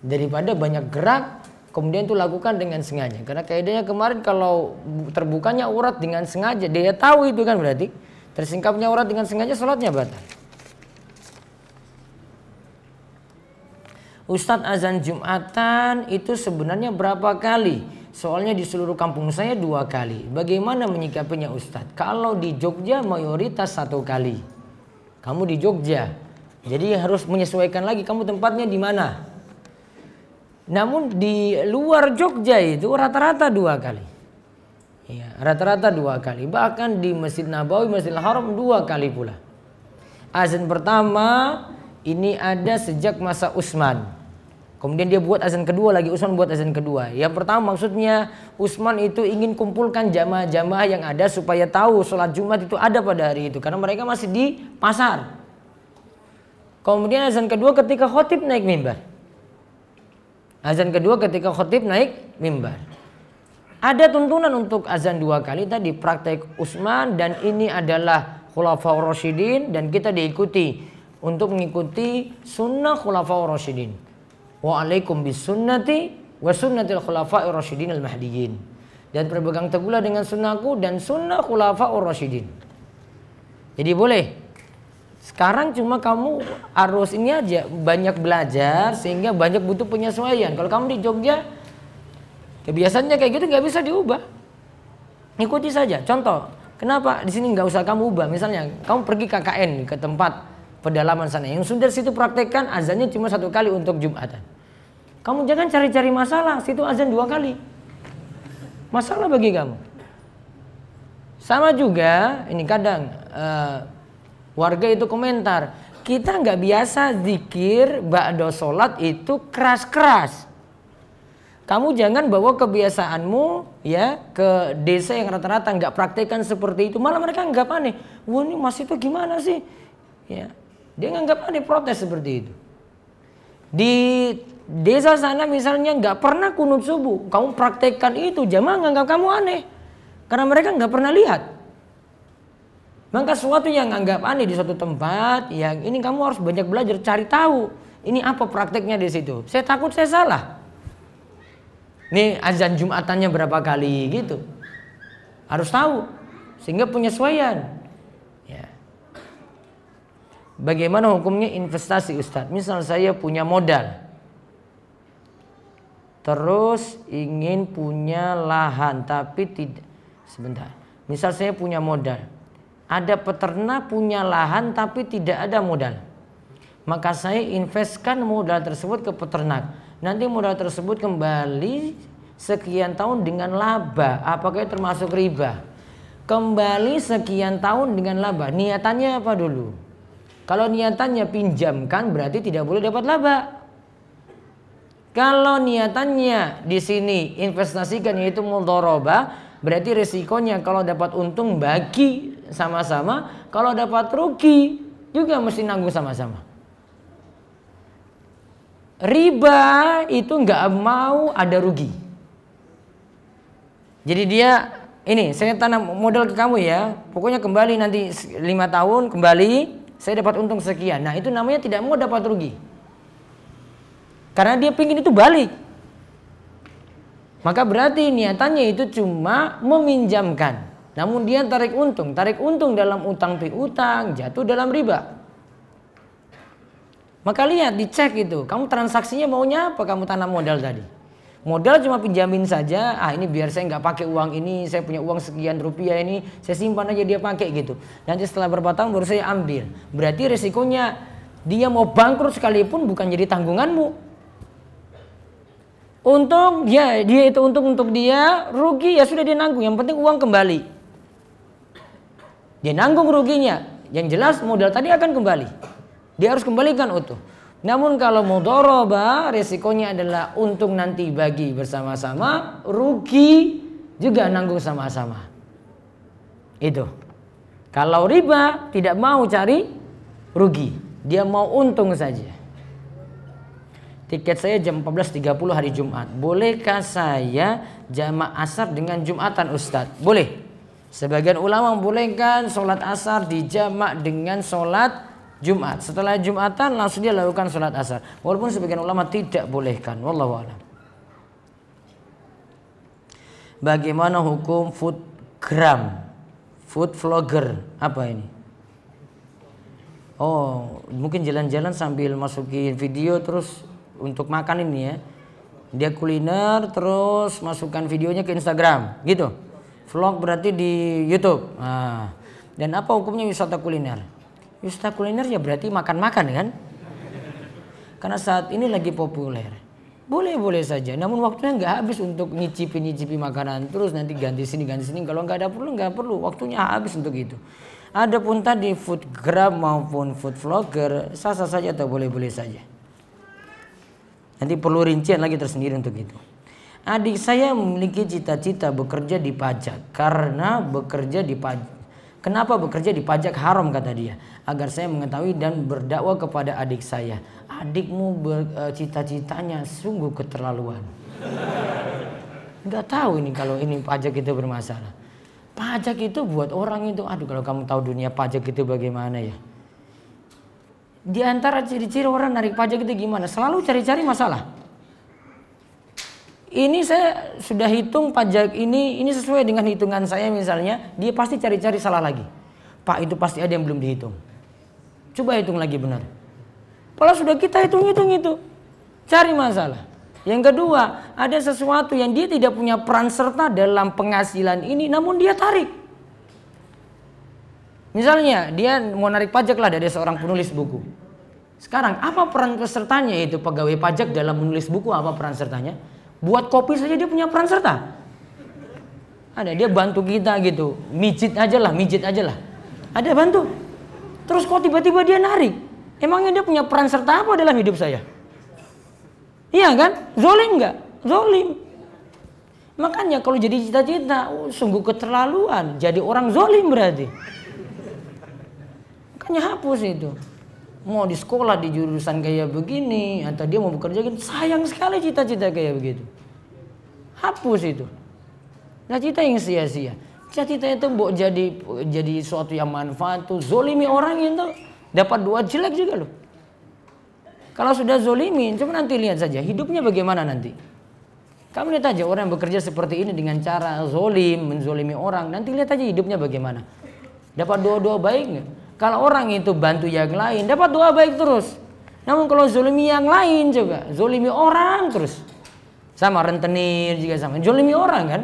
Daripada banyak gerak, kemudian itu lakukan dengan sengaja. Karena kaidahnya kemarin kalau terbukanya aurat dengan sengaja, dia tahu itu kan berarti. Tersingkapnya aurat dengan sengaja, sholatnya batal. Ustadz, azan Jumatan itu sebenarnya berapa kali? Soalnya di seluruh kampung saya 2 kali. Bagaimana menyikapinya Ustadz? Kalau di Jogja mayoritas 1 kali. Kamu di Jogja, Jadi harus menyesuaikan lagi kamu tempatnya di mana. Namun di luar Jogja itu rata-rata 2 kali. Ya, rata-rata 2 kali. Bahkan di Masjid Nabawi, Masjidil Haram 2 kali pula. Azan pertama ini ada sejak masa Utsman. Kemudian dia buat azan kedua lagi, Utsman buat azan kedua. Yang pertama maksudnya Utsman itu ingin kumpulkan jamaah-jamaah yang ada supaya tahu sholat Jumat itu ada pada hari itu. Karena mereka masih di pasar. Kemudian azan kedua ketika khotib naik mimbar. Azan kedua ketika khotib naik mimbar. Ada tuntunan untuk azan 2 kali tadi praktek Utsman, dan ini adalah Khulafaur Rasyidin dan kita diikuti untuk mengikuti sunnah Khulafaur Rasyidin. Wa alaikum bisunnati wa sunnatil khulafair rasyidin al-mahdiyyin. Dan berpegang teguhlah dengan sunnahku dan sunnah khulafaur rasyidin. Jadi boleh. Sekarang cuma kamu harus ini aja, banyak belajar sehingga banyak butuh penyesuaian. Kalau kamu di Jogja kebiasaannya kayak gitu nggak bisa diubah. Ikuti saja. Contoh, kenapa di sini nggak usah kamu ubah? Misalnya kamu pergi KKN ke tempat pedalaman sana yang sudah situ praktekkan azannya cuma 1 kali untuk Jumatan. Kamu jangan cari-cari masalah, situ azan 2 kali. Masalah bagi kamu. Sama juga ini kadang warga itu komentar, kita nggak biasa zikir ba'da sholat itu keras-keras. Kamu jangan bawa kebiasaanmu ya ke desa yang rata-rata nggak praktekkan seperti itu, malah mereka nggak aneh. Wah, ini mas itu gimana sih? Ya. Dia nganggap aneh, protes seperti itu. Di desa sana misalnya nggak pernah kunut subuh, kamu praktekkan itu, jamaah nganggap kamu aneh karena mereka nggak pernah lihat. Maka sesuatu yang anggap aneh di suatu tempat, yang ini kamu harus banyak belajar, cari tahu ini apa prakteknya di situ. Saya takut saya salah. Nih azan Jumatannya berapa kali gitu, harus tahu sehingga penyesuaian. Bagaimana hukumnya investasi Ustadz? Misal saya punya modal, terus ingin punya lahan tapi tidak. Sebentar. Misal saya punya modal, ada peternak punya lahan tapi tidak ada modal. Maka saya investkan modal tersebut ke peternak. Nanti modal tersebut kembali sekian tahun dengan laba. Apakah itu termasuk riba? Kembali sekian tahun dengan laba. Niatannya apa dulu? Kalau niatannya pinjamkan berarti tidak boleh dapat laba. Kalau niatannya di sini investasikan yaitu mudharabah, berarti resikonya kalau dapat untung bagi sama-sama, kalau dapat rugi juga mesti nanggung sama-sama. Riba itu nggak mau ada rugi. Jadi dia ini saya tanam modal ke kamu ya, pokoknya kembali nanti 5 tahun kembali. Saya dapat untung sekian. Nah itu namanya tidak mau dapat rugi. Karena dia pingin itu balik. Maka berarti niatannya itu cuma meminjamkan. Namun dia tarik untung. Tarik untung dalam utang piutang, jatuh dalam riba. Maka lihat, dicek itu. Kamu transaksinya maunya apa kamu tanam modal tadi? Modal cuma pinjamin saja, ini biar saya nggak pakai uang ini, saya punya uang sekian rupiah ini, saya simpan aja dia pakai gitu. Nanti setelah berapa tahun baru saya ambil. Berarti resikonya dia mau bangkrut sekalipun bukan jadi tanggunganmu. Untung ya dia itu untung untuk dia, rugi ya sudah dia nanggung. Yang penting uang kembali. Dia nanggung ruginya. Yang jelas modal tadi akan kembali. Dia harus kembalikan utuh. Namun kalau mudharabah resikonya adalah untung nanti bagi bersama-sama, rugi juga nanggung sama-sama. Itu. Kalau riba tidak mau cari rugi, dia mau untung saja. Tiket saya jam 14.30 hari Jumat. Bolehkah saya jamak asar dengan Jumatan Ustadz? Boleh. Sebagian ulama membolehkan sholat asar dijamak dengan sholat Jumat. Setelah Jumatan langsung dia lakukan sholat asar. Walaupun sebagian ulama tidak bolehkan. Wallahu a'lam. Bagaimana hukum foodgram? Food vlogger. Apa ini? Oh, mungkin jalan-jalan sambil masukin video terus untuk makan ini ya. Dia kuliner terus masukkan videonya ke Instagram. Gitu. Vlog berarti di YouTube. Dan apa hukumnya wisata kuliner? Wisata kuliner ya berarti makan-makan kan? Karena saat ini lagi populer. Boleh-boleh saja, namun waktunya nggak habis untuk nyicipi makanan terus nanti ganti sini. Kalau nggak perlu, waktunya habis untuk itu. Adapun tadi food grab maupun food vlogger sah-sah saja atau boleh-boleh saja. Nanti perlu rincian lagi tersendiri untuk itu. Adik saya memiliki cita-cita bekerja di pajak Kenapa bekerja di pajak haram kata dia? Agar saya mengetahui dan berdakwah kepada adik saya. Adikmu cita-citanya sungguh keterlaluan. Nggak tahu ini kalau ini pajak itu bermasalah. Pajak itu buat orang itu, aduh kalau kamu tahu dunia pajak itu bagaimana ya. Di antara ciri-ciri orang narik pajak itu gimana? Selalu cari-cari masalah. Ini saya sudah hitung pajak ini sesuai dengan hitungan saya misalnya, dia pasti cari-cari salah lagi. Pak itu pasti ada yang belum dihitung. Coba hitung lagi benar. Kalau sudah kita hitung itu, cari masalah. Yang kedua, ada sesuatu yang dia tidak punya peran serta dalam penghasilan ini, namun dia tarik. Misalnya dia mau narik pajak lah dari seorang penulis buku. Sekarang apa peran pesertanya itu pegawai pajak dalam menulis buku, apa peran sertanya? Buat kopi saja dia punya peran serta. Ada dia bantu kita gitu, mijit aja lah. Ada bantu. Terus kok tiba-tiba dia narik? Emangnya dia punya peran serta apa dalam hidup saya? Iya kan? Zolim nggak? Zolim. Makanya kalau jadi cita-cita, sungguh keterlaluan. Jadi orang zolim berarti. Makanya hapus itu. Mau di sekolah di jurusan kayak begini, atau dia mau bekerja gitu, sayang sekali cita-cita kayak begitu. Hapus itu. Nah cita yang sia-sia. Cita-cita itu mau jadi suatu yang manfaat tuh. Zolimi orang itu dapat dua jelek juga loh. Kalau sudah zolimin, coba nanti lihat saja hidupnya bagaimana nanti. Kamu lihat aja orang yang bekerja seperti ini dengan cara zolim, menzolimi orang, nanti lihat aja hidupnya bagaimana. Dapat doa-doa baik nggak? Kalau orang itu bantu yang lain, dapat doa baik terus. Namun kalau zolimi yang lain coba, zolimi orang terus. Sama rentenir juga sama, zolimi orang kan.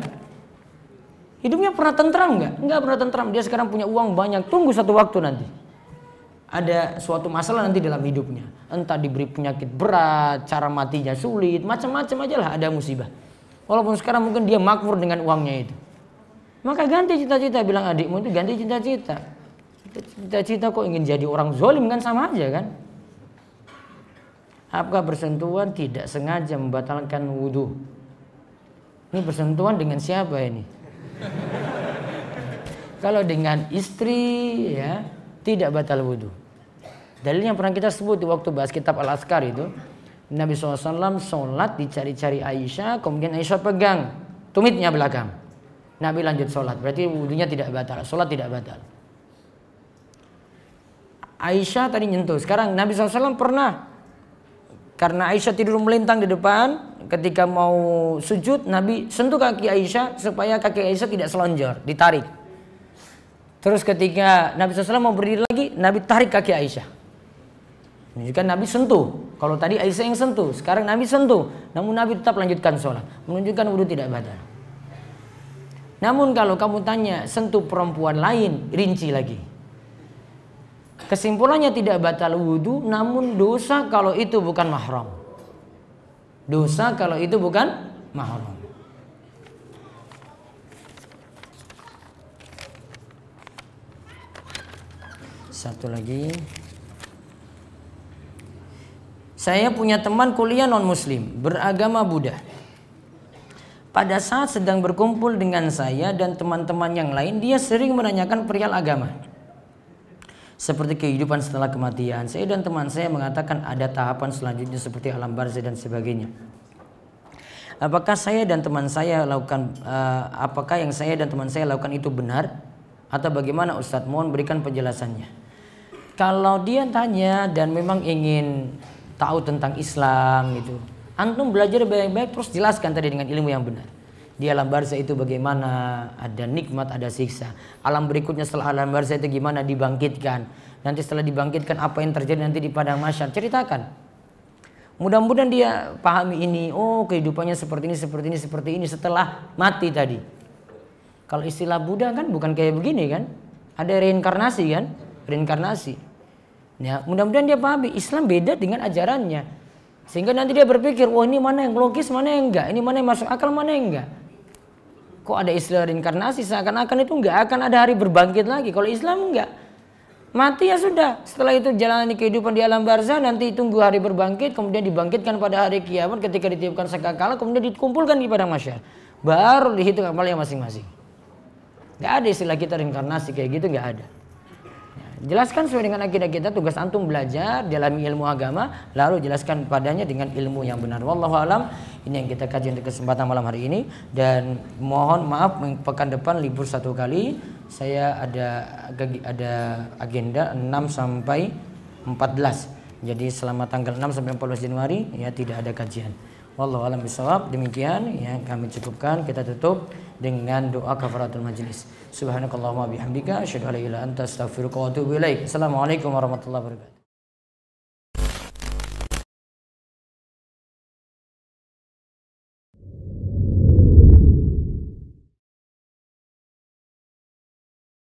Hidupnya pernah tentram nggak? Nggak pernah tentram. Dia sekarang punya uang banyak, tunggu satu waktu nanti. Ada suatu masalah nanti dalam hidupnya. Entah diberi penyakit berat, cara matinya sulit, macam-macam aja lah ada musibah. Walaupun sekarang mungkin dia makmur dengan uangnya itu. Maka ganti cita-cita, bilang adikmu itu ganti cita-cita. Cita-cita kok ingin jadi orang zolim kan sama aja kan. Apakah bersentuhan tidak sengaja membatalkan wudhu? Ini bersentuhan dengan siapa ini? Kalau dengan istri ya tidak batal wudhu. Dalil yang pernah kita sebut di waktu bahas kitab Al-Azkar itu, Nabi SAW sholat dicari-cari Aisyah, kemudian Aisyah pegang tumitnya belakang. Nabi lanjut sholat, berarti wudhunya tidak batal, sholat tidak batal. Aisyah tadi nyentuh, sekarang Nabi SAW pernah, karena Aisyah tidur melintang di depan, ketika mau sujud Nabi sentuh kaki Aisyah supaya kaki Aisyah tidak selonjor, ditarik. Terus ketika Nabi SAW mau berdiri lagi, Nabi tarik kaki Aisyah. Menunjukkan Nabi sentuh. Kalau tadi Aisyah yang sentuh, sekarang Nabi sentuh. Namun Nabi tetap lanjutkan sholat. Menunjukkan wudhu tidak batal. Namun kalau kamu tanya sentuh perempuan lain, rinci lagi. Kesimpulannya tidak batal wudhu, namun dosa kalau itu bukan mahram. Dosa kalau itu bukan mahram. Satu lagi. Saya punya teman kuliah non-muslim, beragama Buddha. Pada saat sedang berkumpul dengan saya dan teman-teman yang lain, dia sering menanyakan perihal agama. Seperti kehidupan setelah kematian. Saya dan teman saya mengatakan ada tahapan selanjutnya seperti alam barzah dan sebagainya. Apakah yang saya dan teman saya lakukan itu benar? Atau bagaimana Ustadz? Mohon berikan penjelasannya. Kalau dia tanya dan memang ingin tahu tentang Islam gitu, antum belajar baik-baik terus jelaskan tadi dengan ilmu yang benar. Di alam barzah itu bagaimana, ada nikmat, ada siksa. Alam berikutnya setelah alam barzah itu gimana dibangkitkan. Nanti setelah dibangkitkan apa yang terjadi nanti di padang mahsyar, ceritakan. Mudah-mudahan dia pahami ini, oh kehidupannya seperti ini setelah mati tadi. Kalau istilah Buddha kan bukan kayak begini kan. Ada reinkarnasi kan, reinkarnasi. Ya, mudah-mudahan dia pahami Islam beda dengan ajarannya. Sehingga nanti dia berpikir, wah ini mana yang logis, mana yang enggak, ini mana yang masuk akal, mana yang enggak. Kok ada istilah reinkarnasi, seakan-akan itu enggak akan ada hari berbangkit lagi. Kalau Islam enggak. Mati ya sudah. Setelah itu jalani kehidupan di alam barzah, nanti tunggu hari berbangkit, kemudian dibangkitkan pada hari kiamat ketika ditiupkan sangkakala, kemudian dikumpulkan di padang mahsyar. Baru dihitung amalnya masing-masing. Enggak ada istilah kita reinkarnasi kayak gitu, enggak ada. Jelaskan sesuai dengan akidah kita, tugas antum belajar, dalami ilmu agama, lalu jelaskan padanya dengan ilmu yang benar. Wallahu alam. Ini yang kita kaji untuk kesempatan malam hari ini, dan mohon maaf pekan depan libur 1 kali. Saya ada agenda 6 sampai 14. Jadi selama tanggal 6 sampai 14 Januari ya tidak ada kajian. Wallahu a'lam bishawab. Demikian yang kami cukupkan, kita tutup dengan doa kafaratul majlis. Subhanakallahumma bihamdika asyhadu an la ilaha illa anta astaghfiruka wa atubu ilaik. Assalamualaikum warahmatullahi wabarakatuh.